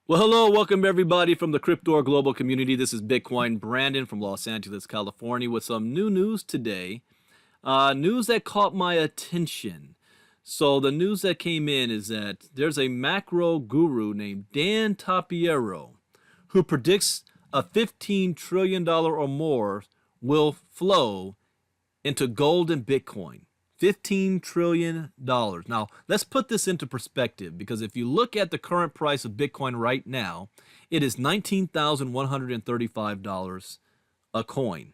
Well, hello, welcome everybody from the Crypto Global community. This is Bitcoin Brandon from Los Angeles, California, with some new news today. News that caught my attention. So the news that came in is that there's a macro guru named Dan Tapiero who predicts a $15 trillion or more will flow into gold and Bitcoin. $15 trillion. Now, let's put this into perspective because if you look at the current price of Bitcoin right now, it is $19,135 a coin.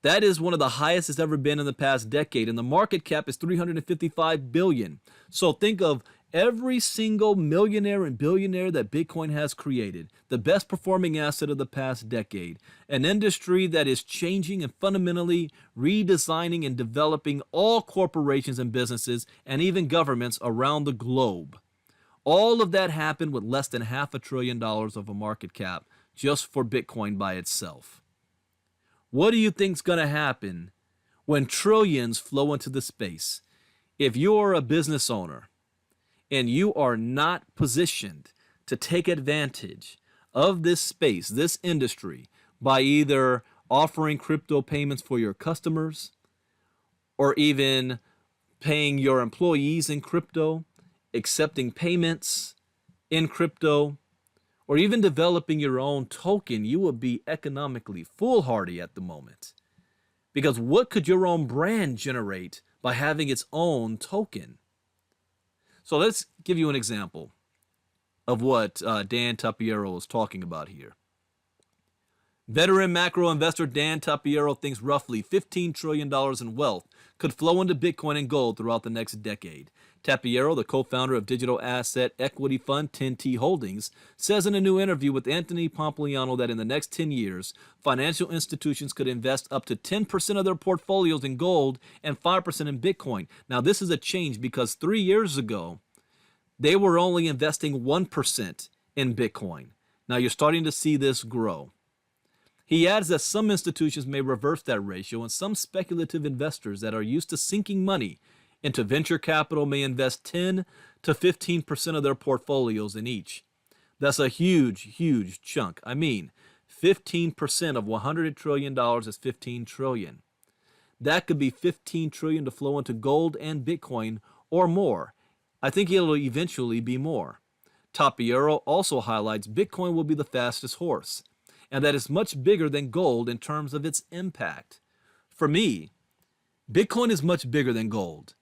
That is one of the highest it's ever been in the past decade, and the market cap is $355 billion. So think of every single millionaire and billionaire that Bitcoin has created, the best performing asset of the past decade, an industry that is changing and fundamentally redesigning and developing all corporations and businesses and even governments around the globe. All of that happened with less than $500 billion of a market cap just for Bitcoin by itself. What do you think's going to happen when trillions flow into the space? If you're a business owner and you are not positioned to take advantage of this space, this industry, by either offering crypto payments for your customers or even paying your employees in crypto, accepting payments in crypto, or even developing your own token, you will be economically foolhardy at the moment. Because what could your own brand generate by having its own token? So let's give you an example of what Dan Tapiero is talking about here. Veteran macro investor Dan Tapiero thinks roughly $15 trillion in wealth could flow into Bitcoin and gold throughout the next decade. Tapiero, the co-founder of digital asset equity fund 10T Holdings, says in a new interview with Anthony Pompliano that in the next 10 years, financial institutions could invest up to 10% of their portfolios in gold and 5% in Bitcoin. Now, this is a change because 3 years ago, they were only investing 1% in Bitcoin. Now, you're starting to see this grow. He adds that some institutions may reverse that ratio, and some speculative investors that are used to sinking money into venture capital may invest 10 to 15% of their portfolios in each. That's a huge, huge chunk. I mean, 15% of $100 trillion is 15 trillion. That could be 15 trillion to flow into gold and Bitcoin or more. I think it'll eventually be more. Tapiero also highlights Bitcoin will be the fastest horse, and that is much bigger than gold in terms of its impact. For me, Bitcoin is much bigger than gold.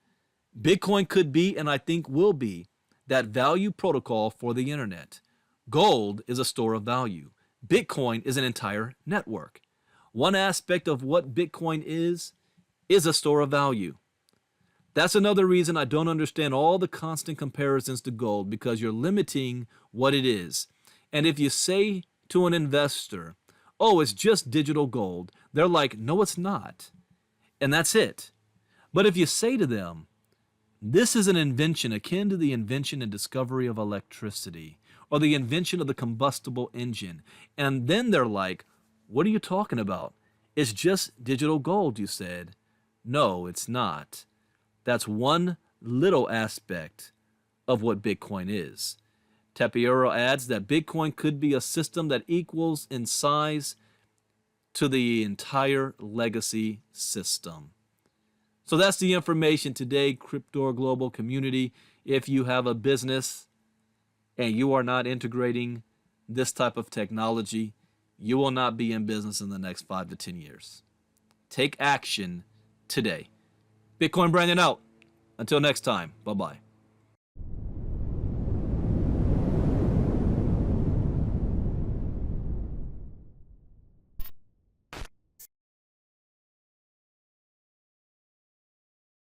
Bitcoin could be, and I think will be, that value protocol for the internet. Gold is a store of value. Bitcoin is an entire network. One aspect of what Bitcoin is a store of value. That's another reason I don't understand all the constant comparisons to gold, because you're limiting what it is. And if you say to an investor, oh, it's just digital gold, they're like, no, it's not. And that's it. But if you say to them, this is an invention akin to the invention and discovery of electricity or the invention of the combustible engine, and then they're like, what are you talking about? It's just digital gold, you said. No, it's not. That's one little aspect of what Bitcoin is. Tapiero adds that Bitcoin could be a system that equals in size to the entire legacy system. So that's the information today, Crypto Global community. If you have a business and you are not integrating this type of technology, you will not be in business in the next 5 to 10 years. Take action today. Bitcoin Brandon out. Until next time, bye-bye.